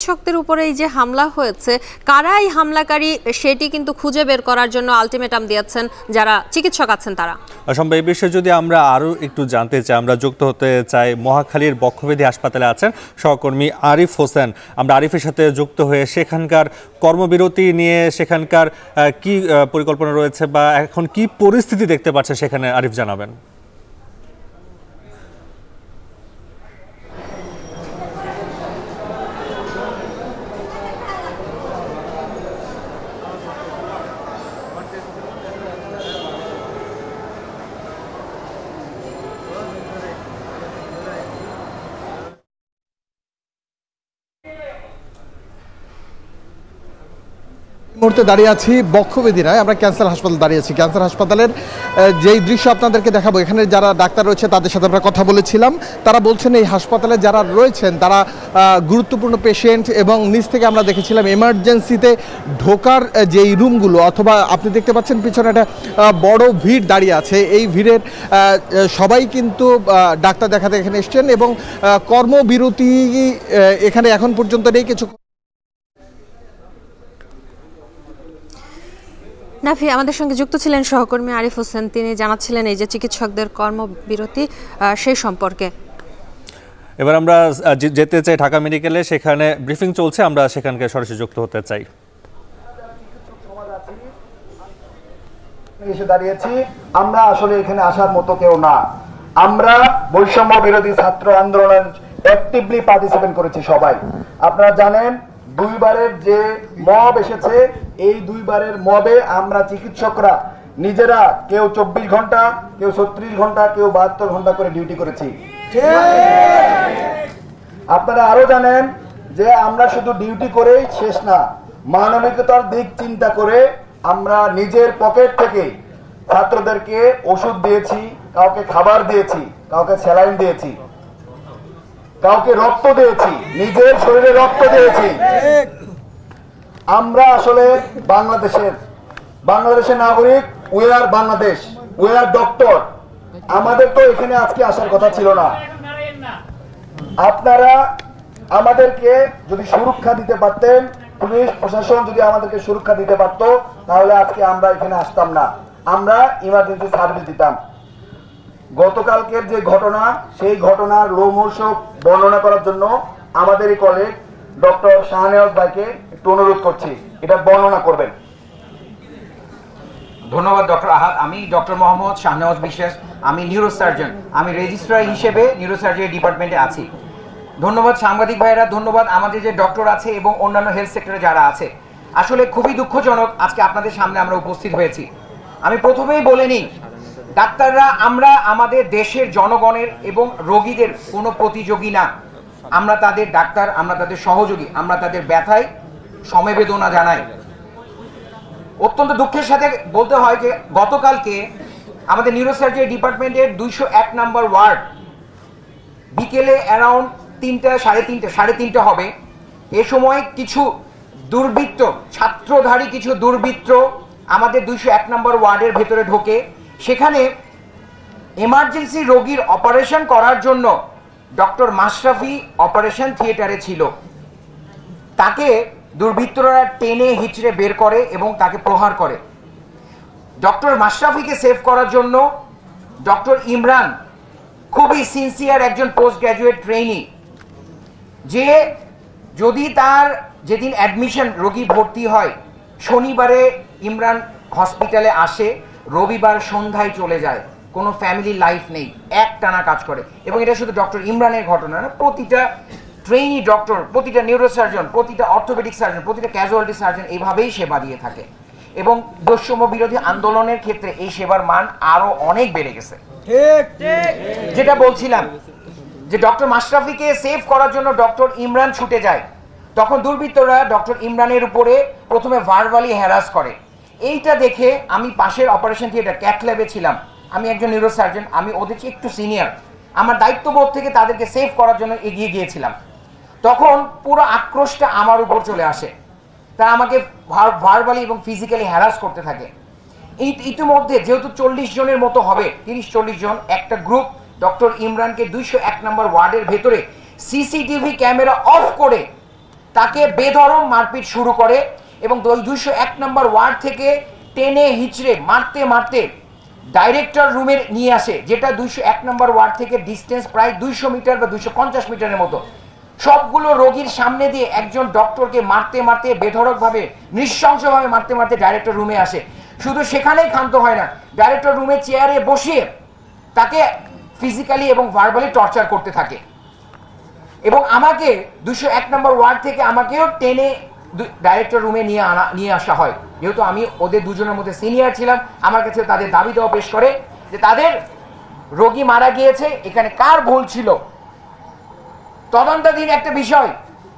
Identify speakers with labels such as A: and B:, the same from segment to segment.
A: চিকিৎসকদের উপরে এই যে হামলা হয়েছে, কারাই হামলাকারী সেটি কিন্তু খুঁজে বের করার জন্য আলটিমেটাম দিয়েছেন যারা চিকিৎসক আছেন তারা।
B: অসম্ভব এই বিষয়ে যদি আমরা আরও একটু জানতে চাই, আমরা যুক্ত হতে চাই মহাখালীর বক্ষব্যাধি হাসপাতালে আছেন সহকর্মী আরিফ হোসেন। আমরা আরিফের সাথে যুক্ত হয়ে সেখানকার কর্মবিরতি নিয়ে সেখানকার কি পরিকল্পনা রয়েছে বা এখন কি পরিস্থিতি দেখতে পাচ্ছেন সেখানে আরিফ জানাবেন।
C: মুহূর্তে দাঁড়িয়ে আছি বক্ষব্যাধি নয়, আমরা ক্যান্সার হাসপাতাল দাঁড়িয়ে আছি। ক্যান্সার হাসপাতালের যেই দৃশ্য আপনাদেরকে দেখাবো, এখানে যারা ডাক্তার রয়েছে তাদের সাথে আমরা কথা বলেছিলাম। তারা বলছেন এই হাসপাতালে যারা রয়েছেন তারা গুরুত্বপূর্ণ পেশেন্ট, এবং নিচ থেকে আমরা দেখেছিলাম এমার্জেন্সিতে ঢোকার যেই রুমগুলো, অথবা আপনি দেখতে পাচ্ছেন পিছনে একটা বড় ভিড় দাঁড়িয়ে আছে। এই ভিড়ের সবাই কিন্তু ডাক্তার দেখাতে এখানে এসছেন, এবং কর্মবিরতি এখানে এখন পর্যন্ত নেই। কিছু
A: নাফি আমাদের সঙ্গে যুক্ত ছিলেন সহকর্মী আরিফ হোসেন, তিনি জানাচ্ছিলেন এই যে চিকিৎসকদের কর্মবিরতি সেই সম্পর্কে।
B: এবার আমরা যেতে চাই ঢাকা মেডিকেলে, সেখানে ব্রিফিং চলছে, আমরা সেখানকে সরাসরি যুক্ত হতে চাই।
D: এসে দাঁড়িয়েছি, আমরা আসলে এখানে আসার মতো কেউ না। আমরা বৈষম্য বিরোধী ছাত্র আন্দোলনের অ্যাক্টিভলি পার্টিসিপেট করেছি সবাই। আপনারা জানেন দুইবারের যে মব এসেছে, এই দুইবারের মবে আমরা চিকিৎসকরা নিজেরা কেউ 24 ঘন্টা, কেউ 36 ঘন্টা, কেউ 72 ঘন্টা করে ডিউটি করেছি। আপনারা আরো জানেন যে আমরা শুধু ডিউটি করেই শেষ না, মানবিকতার দিক চিন্তা করে আমরা নিজের পকেট থেকে ছাত্রদেরকে ওষুধ দিয়েছি, কাউকে খাবার দিয়েছি, কাউকে স্যালাইন দিয়েছি, কাউকে রক্ত দিয়েছি, নিজের শরীরে রক্ত দিয়েছি। আমরা আসলে বাংলাদেশের নাগরিক, we are Bangladesh, we are doctor. আমাদের তো এখানে আজকে আসার কথা ছিল না। আপনারা আমাদেরকে যদি সুরক্ষা দিতে পারতেন, পুলিশ প্রশাসন যদি আমাদেরকে সুরক্ষা দিতে পারত, তাহলে আজকে আমরা এখানে আসতাম না, আমরা ইমার্জেন্সি সার্ভিস দিতাম। গতকালকের যে ঘটনা, সেই ঘটনার লোমহর্ষ বর্ণনা করার জন্য আমাদের এই কলিগ ডক্টর শাহনেওয়াজ ভাইকে একটু অনুরোধ করছি, এটা বর্ণনা করবেন।
E: ধন্যবাদ ডক্টর আহাদ। আমি ডক্টর মোহাম্মদ শাহনেওয়াজ বিশ্বাস, আমি নিউরোসার্জন, আমি রেজিস্ট্রার হিসেবে নিউরোসার্জারি ডিপার্টমেন্টে আছি। ধন্যবাদ সাংবাদিক ভাইরা, ধন্যবাদ আমাদের যে ডক্টর আছে এবং অন্যান্য হেলথ সেক্টরে যারা আছে। আসলে খুবই দুঃখজনক আজকে আপনাদের সামনে আমরা উপস্থিত হয়েছি। আমি প্রথমেই বলে নিই, ডাক্তাররা আমরা আমাদের দেশের জনগণের এবং রোগীদের কোনো প্রতিযোগী না। আমরা তাদের ডাক্তার, আমরা তাদের সহযোগী, আমরা তাদের ব্যথায় সমবেদনা জানাই। অত্যন্ত দুঃখের সাথে বলতে হয় যে গতকালকে আমাদের নিউরোসার্জারি ডিপার্টমেন্টের 201 নম্বর ওয়ার্ড বিকেলে অ্যারাউন্ড 3টা, সাড়ে তিনটা হবে, এ সময় কিছু দুর্বৃত্ত, ছাত্রধারী কিছু দুর্বৃত্ত আমাদের 201 নম্বর ওয়ার্ডের ভেতরে ঢোকে। সেখানে এমার্জেন্সি রোগীর অপারেশন করার জন্য ডক্টর মাশরাফি অপারেশন থিয়েটারে ছিল। তাকে দুর্বৃত্তরা টেনে হিচড়ে বের করে এবং তাকে প্রহার করে। ডক্টর মাশরাফিকে সেভ করার জন্য ডক্টর ইমরান খুবই সিনসিয়ার একজন পোস্ট গ্র্যাজুয়েট ট্রেইনি, যে যদি তার যেদিন অ্যাডমিশন রোগী ভর্তি হয়, শনিবারে ইমরান হসপিটালে আসে, রবিবার সন্ধ্যায় চলে যায়, কোনো ফ্যামিলি লাইফ নেই, একটানা কাজ করে। এবং এটা শুধু ডক্টর ইমরানের ঘটনা না, প্রতিটা ট্রেইনি ডক্টর, প্রতিটা নিউরোসার্জন, প্রতিটা অর্থোপেডিক সার্জন, প্রতিটা ক্যাজুয়ালিটি সার্জন এইভাবেই সেবা দিয়ে থাকে। এবং বৈষম্য বিরোধী আন্দোলনের ক্ষেত্রে এই সেবার মান আরো অনেক বেড়ে গেছে। যেটা বলছিলাম যে ডক্টর মাশরাফিকে সেভ করার জন্য ডক্টর ইমরান ছুটে যায়, তখন দুর্বৃত্তরা ডক্টর ইমরানের উপরে প্রথমে ভার্বালি হ্যারাস করে। এইটা দেখে আমি পাশের অপারেশন থিয়েটার ক্যাথ ল্যাবে ছিলাম, আমি একজন নিউরোসার্জন, আমি ওদের চেয়ে একটু সিনিয়র, আমার দায়িত্ববোধ থেকে তাদেরকে সেভ করার জন্য এগিয়ে গিয়েছিলাম। তখন পুরো আক্রোশটা আমার উপর চলে আসে, তারা আমাকে ভার্বালি এবং ফিজিক্যালি হ্যারাস করতে থাকে। ইতিমধ্যে যেহেতু 40 জনের মতো হবে, 30-40 জন, একটা গ্রুপ ডক্টর ইমরানকে 201 নম্বর ওয়ার্ডের ভেতরে সিসিটিভি ক্যামেরা অফ করে তাকে বেধড়ক মারপিট শুরু করে এবং 201 নম্বর ওয়ার্ড থেকে টেনে হিচড়ে মারতে মারতে ডাইরেক্টর রুমে নিয়ে আসে, যেটা 201 নম্বর ওয়ার্ড থেকে ডিস্টেন্স প্রায় 200 মিটার বা 250 মিটারের মতো। সবগুলো রোগীর সামনে দিয়ে একজন ডক্টরকে মারতে মারতে বেধড়কভাবে নৃশংসভাবে মারতে মারতে ডাইরেক্টর রুমে আসে। শুধু সেখানেই ক্ষান্ত হয় না, ডাইরেক্টর রুমে চেয়ারে বসিয়ে তাকে ফিজিক্যালি এবং ভার্বালি টর্চার করতে থাকে এবং আমাকে 201 নম্বর ওয়ার্ড থেকে আমাকেও টেনে ডাইরেক্টর রুমে নিয়ে আসা হয়। যেহেতু আমি ওদের দুজনের মধ্যে সিনিয়র ছিলাম, আমার কাছে তাদের দাবি দেওয়া পেশ করে যে তাদের রোগী মারা গিয়েছে, এখানে কার ভুল ছিল তদন্তাধীন একটা বিষয়।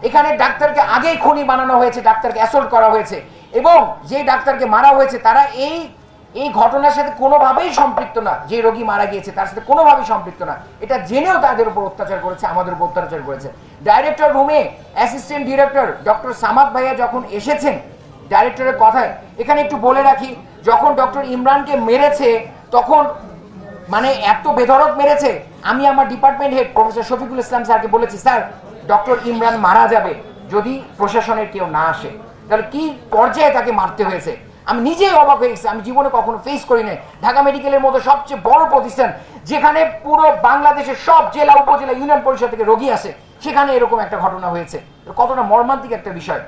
E: এখানে ডাক্তারকে আগেই খুনি বানানো হয়েছে, ডাক্তারকে অ্যাসল্ট করা হয়েছে এবং যে ডাক্তারকে মারা হয়েছে তারা এই ঘটনার সাথে কোনোভাবেই সম্পৃক্ত না। যে রোগী মারা গিয়েছে তার সাথে কোনোভাবেই সম্পৃক্ত না, এটা জেনেও তাদের উপর অত্যাচার করেছে, আমাদের উপর অত্যাচার করেছে। ডাইরেক্টর রুমে অ্যাসিস্ট্যান্ট ডিরেক্টর ডক্টর সামাদ ভাইয়া যখন এসেছেন ডাইরেক্টরের কথায়, এখানে একটু বলে রাখি, যখন ডক্টর ইমরানকে মেরেছে তখন মানে এত বেধড়ক মেরেছে, আমি আমার department head professor Shafiqul Islam স্যারকে বলেছি, স্যার ডক্টর ইমরান মারা যাবে যদি প্রশাসনের কেউ না আসে, তাহলে কি পর্যায়ে তাকে মারতে হয়েছে। আমি নিজেই অবাক হয়ে গেছি, আমি জীবনে কখনো ফেস করি নাই। ঢাকা মেডিকেলের মতো সবচেয়ে বড় প্রতিষ্ঠান, যেখানে পুরো বাংলাদেশের সব জেলা উপজেলা ইউনিয়ন পরিষদ থেকে রোগী আসে, সেখানে এরকম একটা ঘটনা হয়েছে। কতটা মর্মান্তিক একটা বিষয়।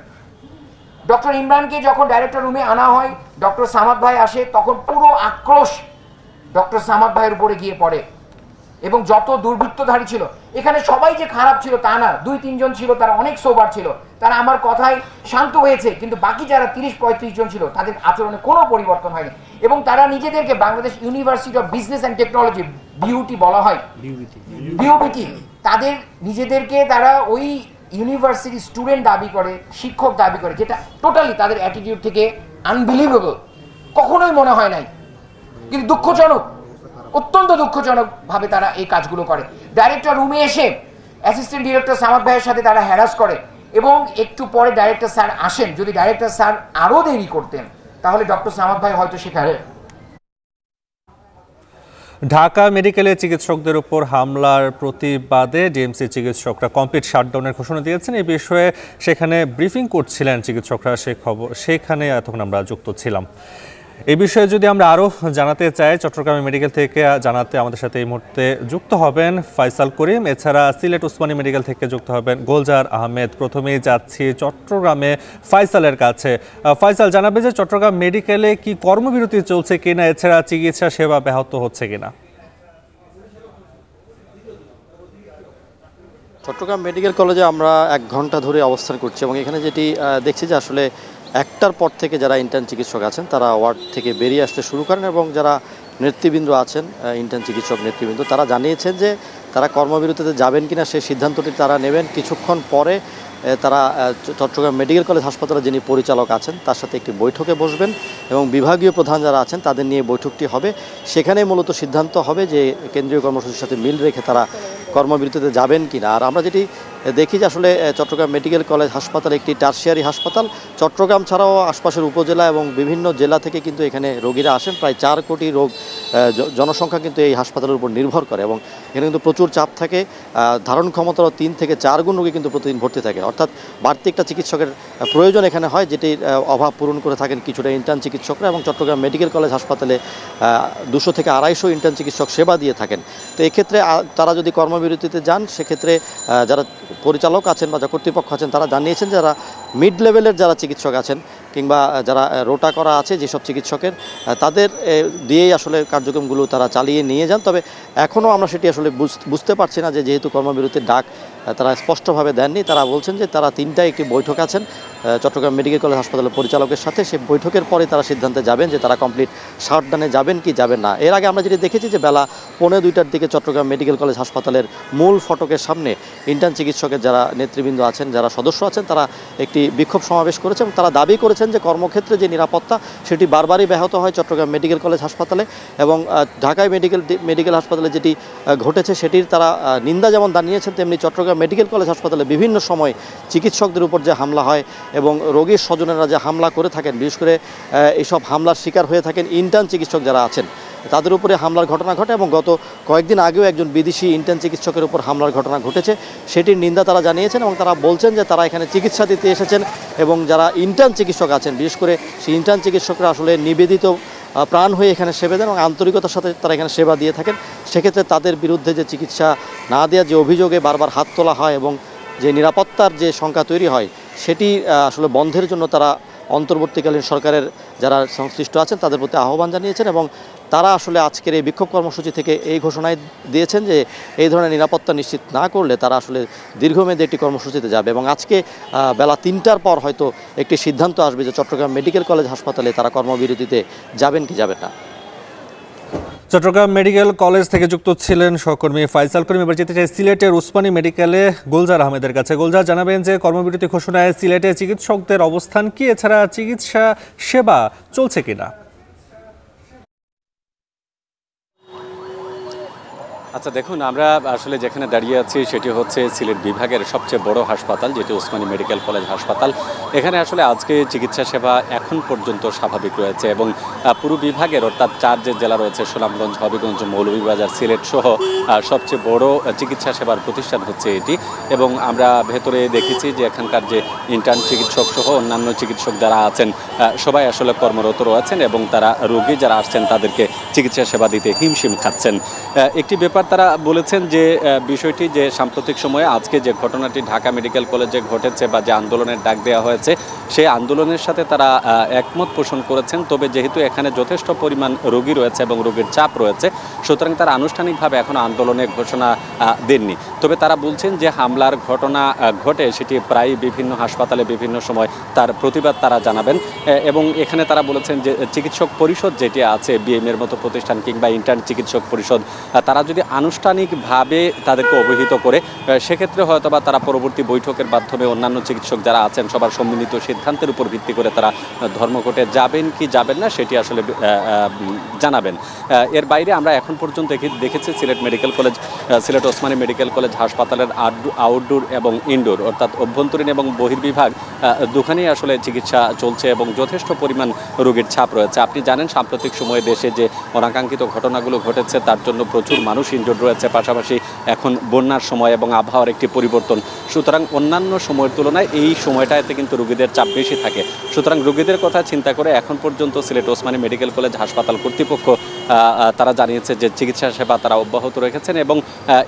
E: ডক্টর ইমরানকে যখন ডাইরেক্টর রুমে আনা হয়, ডক্টর সামাদ ভাই আসে, তখন পুরো আক্রোশ ডক্টর সামাদ ভাইয়ের উপরে গিয়ে পড়ে এবং যত দুর্বৃত্তধারী ছিল, এখানে সবাই যে খারাপ ছিল তা না, 2-3 জন ছিল তারা অনেক সোবার ছিল, তারা আমার কথায় শান্ত হয়েছে, কিন্তু বাকি যারা 30-35 জন ছিল তাদের আচরণে কোনো পরিবর্তন হয়নি এবং তারা নিজেদেরকে Bangladesh university of business and technology, beauty বলা হয়, বিউবিটি, তাদের নিজেদেরকে তারা ওই ইউনিভার্সিটি স্টুডেন্ট দাবি করে, শিক্ষক দাবি করে, যেটা টোটালি তাদের অ্যাটিটিউড থেকে আনবিলিভেবল, কখনোই মনে হয় নাই। কিন্তু দুঃখজনক, অত্যন্ত দুঃখজনক ভাবে তারা এই কাজগুলো করে। ডাইরেক্টর রুমে এসে অ্যাসিস্ট্যান্ট ডিরেক্টর সামাদ ভাইয়ের সাথে তারা হ্যারাস করে এবং একটু পরে ডাইরেক্টর স্যার আসেন। যদি ডাইরেক্টর স্যার আরো দেরি করতেন তাহলে ডক্টর সামাদ ভাই হয়তো সেখানে।
B: ঢাকা মেডিকেলে চিকিৎসকদের উপর হামলার প্রতিবাদে ডিএমসি চিকিৎসকরা কমপ্লিট শাটডাউনের ঘোষণা দিয়েছেন। এই বিষয়ে সেখানে ব্রিফিং করছিলেন চিকিৎসকরা, সেখানে এতক্ষণ আমরা যুক্ত ছিলাম। এই বিষয়ে যদি আমরা আরও জানাতে চাই, চট্টগ্রাম মেডিকেল থেকে জানাতে আমাদের সাথে এই মুহূর্তে যুক্ত হবেন ফয়সাল করিম, এছাড়া সিলেট ওসমানী মেডিকেল থেকে যুক্ত হবেন গোলজার আহমেদ। প্রথমেই যাচ্ছি চট্টগ্রামে ফয়সালের কাছে। ফয়সাল, জানাবে যে চট্টগ্রাম মেডিকেলে কি কর্মবিরতি চলছে কিনা, এছাড়া চিকিৎসা সেবা ব্যাহত হচ্ছে কিনা?
F: চট্টগ্রাম মেডিকেল কলেজে আমরা 1 ঘন্টা ধরে অবস্থান করছি এবং এখানে যেটি দেখছি যে আসলে 1টার পর থেকে যারা ইন্টার্ন চিকিৎসক আছেন তারা ওয়ার্ড থেকে বেরিয়ে আসতে শুরু করেন এবং যারা নেতৃবৃন্দ আছেন, ইন্টার্ন চিকিৎসক নেতৃবৃন্দ, তারা জানিয়েছেন যে তারা কর্মবিরতিতে যাবেন কিনা সেই সিদ্ধান্তটি তারা নেবেন কিছুক্ষণ পরে। তারা চট্টগ্রাম মেডিকেল কলেজ হাসপাতালে যিনি পরিচালক আছেন তার সাথে একটি বৈঠকে বসবেন এবং বিভাগীয় প্রধান যারা আছেন তাদের নিয়ে বৈঠকটি হবে। সেখানে মূলত সিদ্ধান্ত হবে যে কেন্দ্রীয় কর্মসূচির সাথে মিল রেখে তারা কর্মবিরতিতে যাবেন কিনা। আর আমরা যেটি দেখি যে আসলে চট্টগ্রাম মেডিকেল কলেজ হাসপাতাল একটি টারশিয়ারি হাসপাতাল। চট্টগ্রাম ছাড়াও আশপাশের উপজেলা এবং বিভিন্ন জেলা থেকে কিন্তু এখানে রোগীরা আসেন। প্রায় 4 কোটি জনসংখ্যা কিন্তু এই হাসপাতালের উপর নির্ভর করে এবং এখানে কিন্তু প্রচুর চাপ থাকে। ধারণ ক্ষমতারও 3 থেকে 4 গুণ রোগী কিন্তু প্রতিদিন ভর্তি থাকে, অর্থাৎ বাড়তি একটা চিকিৎসকের প্রয়োজন এখানে হয়, যেটির অভাব পূরণ করে থাকেন কিছুটা ইন্টার্ন চিকিৎসকরা এবং চট্টগ্রাম মেডিকেল কলেজ হাসপাতালে 200 থেকে 250 ইন্টার্ন চিকিৎসক সেবা দিয়ে থাকেন। তো এক্ষেত্রে তারা যদি কর্মবিরতিতে যান সেক্ষেত্রে যারা পরিচালক আছেন বা যারা কর্তৃপক্ষ আছেন তারা জানিয়েছেন যারা মিড লেভেলের যারা চিকিৎসক আছেন কিংবা যারা রোটা করা আছে যেসব চিকিৎসকের, তাদের দিয়েই আসলে কার্যক্রমগুলো তারা চালিয়ে নিয়ে যান। তবে এখনও আমরা সেটি আসলে বুঝতে পারছি না যে যেহেতু কর্মবিরতির ডাক তারা স্পষ্টভাবে দেননি। তারা বলছেন যে তারা 3টায় একটি বৈঠক আছেন চট্টগ্রাম মেডিকেল কলেজ হাসপাতালের পরিচালকের সাথে, সেই বৈঠকের পরে তারা সিদ্ধান্তে যাবেন যে তারা কমপ্লিট শাটডাউনে যাবেন কি যাবেন না। এর আগে আমরা যেটি দেখেছি যে বেলা 1:45টার দিকে চট্টগ্রাম মেডিকেল কলেজ হাসপাতালের মূল ফটকের সামনে ইন্টার্ন চিকিৎসকের যারা নেতৃবৃন্দ আছেন, যারা সদস্য আছেন, তারা একটি বিক্ষোভ সমাবেশ করেছেন এবং তারা দাবি করেছেন যে কর্মক্ষেত্রে যে নিরাপত্তা সেটি বারবারই ব্যাহত হয় চট্টগ্রাম মেডিকেল কলেজ হাসপাতালে এবং ঢাকায় মেডিকেল হাসপাতালে যেটি ঘটেছে সেটির তারা নিন্দা যেমন জানিয়েছেন, তেমনি চট্টগ্রাম মেডিকেল কলেজ হাসপাতালে বিভিন্ন সময় চিকিৎসকদের উপর যে হামলা হয় এবং রোগীর স্বজনেরা যে হামলা করে থাকেন, বিশেষ করে এইসব হামলার শিকার হয়ে থাকেন ইন্টার্ন চিকিৎসক যারা আছেন। তাদের উপরে হামলার ঘটনা ঘটে এবং গত কয়েকদিন আগেও একজন বিদেশি ইন্টার্ন চিকিৎসকের উপর হামলার ঘটনা ঘটেছে, সেটির নিন্দা তারা জানিয়েছেন এবং তারা বলছেন যে তারা এখানে চিকিৎসা দিতে এসেছেন এবং যারা ইন্টার্ন চিকিৎসক আছেন, বিশেষ করে সেই ইন্টার্ন চিকিৎসকরা আসলে নিবেদিত প্রাণ হয়ে এখানে সেবা দেন এবং আন্তরিকতার সাথে তারা এখানে সেবা দিয়ে থাকেন। সেক্ষেত্রে তাদের বিরুদ্ধে যে চিকিৎসা না দেওয়ার যে অভিযোগে বারবার হাত তোলা হয় এবং যে নিরাপত্তার যে শঙ্কা তৈরি হয়, সেটি আসলে বন্ধের জন্য তারা অন্তর্বর্তীকালীন সরকারের যারা সংশ্লিষ্ট আছেন তাদের প্রতি আহ্বান জানিয়েছেন এবং তারা আসলে আজকের এই বিক্ষোভ কর্মসূচি থেকে এই ঘোষণায় দিয়েছেন যে এই ধরনের নিরাপত্তা নিশ্চিত না করলে তারা আসলে দীর্ঘমেয়াদী একটি কর্মসূচিতে যাবে এবং আজকে বেলা 3টার পর হয়তো একটি সিদ্ধান্ত আসবে যে চট্টগ্রাম মেডিকেল কলেজ হাসপাতালে তারা কর্মবিরতিতে যাবেন কি যাবেন না।
B: চট্টগ্রাম মেডিকেল কলেজ থেকে যুক্ত ছিলেন সহকর্মী ফাইসাল করিম। এবার যেতে চাই সিলেটের উসমানী মেডিকেলে গুলজার আহমেদের কাছে। গুলজার, জানাবেন যে কর্মবিরতি ঘোষণায় সিলেটে চিকিৎসকদের অবস্থান কি, এছাড়া চিকিৎসা সেবা চলছে কিনা?
G: আচ্ছা দেখুন, আমরা আসলে যেখানে দাঁড়িয়ে আছি সেটি হচ্ছে সিলেট বিভাগের সবচেয়ে বড় হাসপাতাল, যেটি ওসমানী মেডিকেল কলেজ হাসপাতাল। এখানে আসলে আজকে চিকিৎসা সেবা এখন পর্যন্ত স্বাভাবিক রয়েছে এবং পুরো বিভাগের অর্থাৎ 4 যে জেলা রয়েছে সুনামগঞ্জ, হবিগঞ্জ, মৌলভীবাজার, সিলেট সহ সবচেয়ে বড় চিকিৎসা সেবার প্রতিষ্ঠান হচ্ছে এটি। এবং আমরা ভেতরে দেখেছি যে এখানকার যে ইন্টার্ন চিকিৎসক সহ অন্যান্য চিকিৎসক যারা আছেন সবাই আসলে কর্মরত রয়েছেন এবং তারা রোগী যারা আসছেন তাদেরকে চিকিৎসা সেবা দিতে হিমশিম খাচ্ছেন। একটি ব্যাপার তারা বলেছেন যে বিষয়টি যে সাম্প্রতিক সময়ে আজকে যে ঘটনাটি ঢাকা মেডিকেল কলেজে ঘটেছে বা যে আন্দোলনের ডাক দেওয়া হয়েছে সেই আন্দোলনের সাথে তারা একমত পোষণ করেছেন। তবে যেহেতু এখানে যথেষ্ট পরিমাণ রোগী রয়েছে এবং রোগীর চাপ রয়েছে, সুতরাং তারা আনুষ্ঠানিকভাবে এখনও আন্দোলনের ঘোষণা দেননি। তবে তারা বলছেন যে হামলার ঘটনা ঘটে সেটি প্রায় বিভিন্ন হাসপাতালে বিভিন্ন সময় তার প্রতিবাদ তারা জানাবেন এবং এখানে তারা বলেছেন যে চিকিৎসক পরিষদ যেটি আছে বিএমএর মতো প্রতিষ্ঠান কিংবা ইন্টার্ন চিকিৎসক পরিষদ, তারা যদি আনুষ্ঠানিকভাবে তাদেরকে অবহিত করে সেক্ষেত্রে হয়তো বা তারা পরবর্তী বৈঠকের মাধ্যমে অন্যান্য চিকিৎসক যারা আছেন সবার সম্মিলিত সিদ্ধান্তের উপর ভিত্তি করে তারা ধর্মঘটে যাবেন কি যাবেন না সেটি আসলে জানাবেন। এর বাইরে আমরা এখন পর্যন্ত দেখেছি Sylhet medical college, Sylhet Osmani medical college হাসপাতালের আউটডোর এবং ইনডোর অর্থাৎ অভ্যন্তরীণ এবং বহির্বিভাগ দুখানেই আসলে চিকিৎসা চলছে এবং যথেষ্ট পরিমাণ রোগীর ছাপ রয়েছে। আপনি জানেন সাম্প্রতিক সময়ে দেশে যে অনাকাঙ্ক্ষিত ঘটনাগুলো ঘটেছে তার জন্য প্রচুর মানুষ ইনজোর্ড রয়েছে, পাশাপাশি এখন বন্যার সময় এবং আবহাওয়ার একটি পরিবর্তন। সুতরাং অন্যান্য সময়ের তুলনায় এই সময়টাতে কিন্তু রোগীদের চাপ বেশি থাকে। সুতরাং রোগীদের কথা চিন্তা করে এখন পর্যন্ত সিলেট ওসমানী মেডিকেল কলেজ হাসপাতাল কর্তৃপক্ষ তারা জানিয়েছে যে চিকিৎসা সেবা তারা অব্যাহত রেখেছেন এবং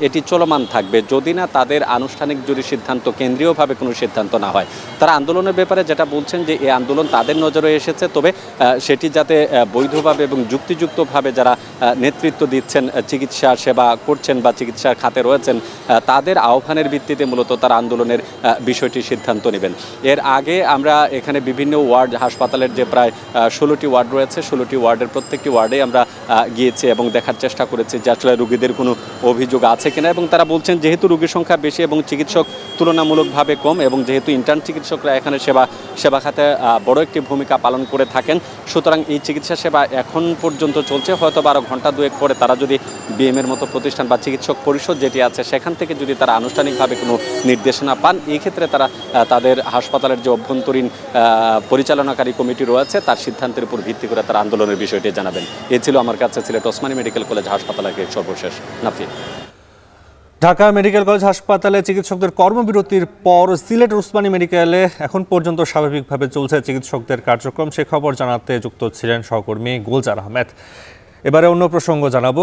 G: এটি চলমান থাকবে যদি না তাদের আনুষ্ঠানিক যদি সিদ্ধান্ত কেন্দ্রীয়ভাবে কোনো সিদ্ধান্ত না হয়। তারা আন্দোলনের ব্যাপারে যেটা বলছেন যে এই আন্দোলন তাদের নজরে এসেছে, তবে সেটি যাতে বৈধভাবে এবং যুক্তিযুক্তভাবে যারা নেতৃত্ব দিচ্ছেন, চিকিৎসা সেবা করছেন বা চিকিৎসার খাতে রয়েছেন তাদের আহ্বানের ভিত্তিতে মূলত তারা আন্দোলনের বিষয়টি সিদ্ধান্ত নেবেন। এর আগে আমরা এখানে বিভিন্ন ওয়ার্ড হাসপাতালের যে প্রায় 16টি ওয়ার্ড রয়েছে 16টি ওয়ার্ডের প্রত্যেকটি ওয়ার্ডে আমরা গিয়েছি এবং দেখার চেষ্টা করেছি যে আসলে রোগীদের কোনো অভিযোগ আছে কিনা এবং তারা বলছেন যেহেতু রোগীর সংখ্যা বেশি এবং চিকিৎসক তুলনামূলকভাবে কম এবং যেহেতু ইন্টার্ন চিকিৎসকরা এখানে সেবা খাতে বড় একটি ভূমিকা পালন করে থাকেন, সুতরাং এই চিকিৎসা সেবা এখন পর্যন্ত চলছে। হয়তো 12 ঘন্টা দুয়েক পরে তারা যদি বিএমএর মতো প্রতিষ্ঠান বা চিকিৎসক পরিষদ যেটি আছে সেখান থেকে যদি তারা আনুষ্ঠানিকভাবে কোনো নির্দেশনা পান, এই ক্ষেত্রে তারা তাদের হাসপাতালের যে অভ্যন্তরীণ পরিচালনাকারী কমিটি রয়েছে তার সিদ্ধান্তের উপর ভিত্তি করে তারা আন্দোলনের বিষয়টি জানাবেন। এ ছিল আমার কাছে সিলেট ওসমানী মেডিকেল কলেজ হাসপাতালের সর্বশেষ। নাফি।
B: ঢাকা মেডিকেল কলেজ হাসপাতালে চিকিৎসকদের কর্মবিরতির পর সিলেট ওসমানী মেডিকেলে এখন পর্যন্ত স্বাভাবিকভাবে চলছে চিকিৎসকদের কার্যক্রম, সে খবর জানাতে যুক্ত ছিলেন সহকর্মী গুলজার আহমেদ। এবারে অন্য প্রসঙ্গ জানাবো।